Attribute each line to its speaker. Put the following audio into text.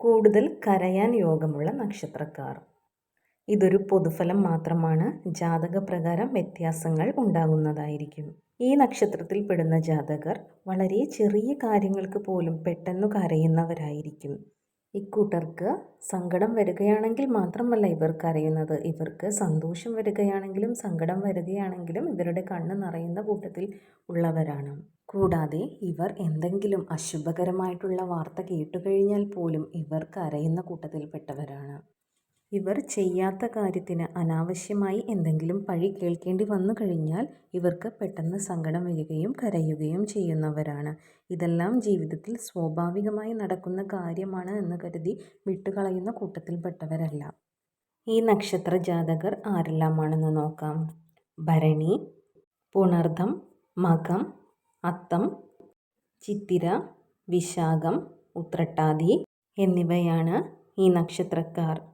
Speaker 1: കൂടുതൽ കരയാൻ യോഗമുള്ള നക്ഷത്രക്കാർ. ഇതൊരു പൊതുഫലം മാത്രമാണ്. ജാതകപ്രകാരം വ്യത്യാസങ്ങൾ ഉണ്ടാകുന്നതായിരിക്കും. ഈ നക്ഷത്രത്തിൽ പെടുന്ന ജാതകർ വളരെ ചെറിയ കാര്യങ്ങൾക്ക് പോലും പെട്ടെന്ന് കരയുന്നവരായിരിക്കും. ഇക്കൂട്ടർക്ക് സങ്കടം വരികയാണെങ്കിൽ മാത്രമല്ല ഇവർ കരയുന്നത്, ഇവർക്ക് സന്തോഷം വരികയാണെങ്കിലും സങ്കടം വരികയാണെങ്കിലും ഇവരുടെ കണ്ണ് നിറയുന്ന കൂട്ടത്തിൽ ഉള്ളവരാണ്. കൂടാതെ ഇവർ എന്തെങ്കിലും അശുഭകരമായിട്ടുള്ള വാർത്ത കേട്ടുകഴിഞ്ഞാൽ പോലും ഇവർ കരയുന്ന കൂട്ടത്തിൽപ്പെട്ടവരാണ്. ഇവർ ചെയ്യാത്ത കാര്യത്തിന് അനാവശ്യമായി എന്തെങ്കിലും പഴി കേൾക്കേണ്ടി വന്നു കഴിഞ്ഞാൽ ഇവർക്ക് പെട്ടെന്ന് സങ്കടം വരികയും കരയുകയും ചെയ്യുന്നവരാണ്. ഇതെല്ലാം ജീവിതത്തിൽ സ്വാഭാവികമായി നടക്കുന്ന കാര്യമാണ് എന്ന് കരുതി വിട്ടുകളയുന്ന കൂട്ടത്തിൽപ്പെട്ടവരല്ല. ഈ നക്ഷത്ര ജാതകർ ആരെല്ലാമാണെന്ന് നോക്കാം. ഭരണി, പുണർദം, മകം, അത്തം, ചിത്തിര, വിശാഖം, ഉത്രട്ടാതി എന്നിവയാണ് ഈ നക്ഷത്രക്കാർ.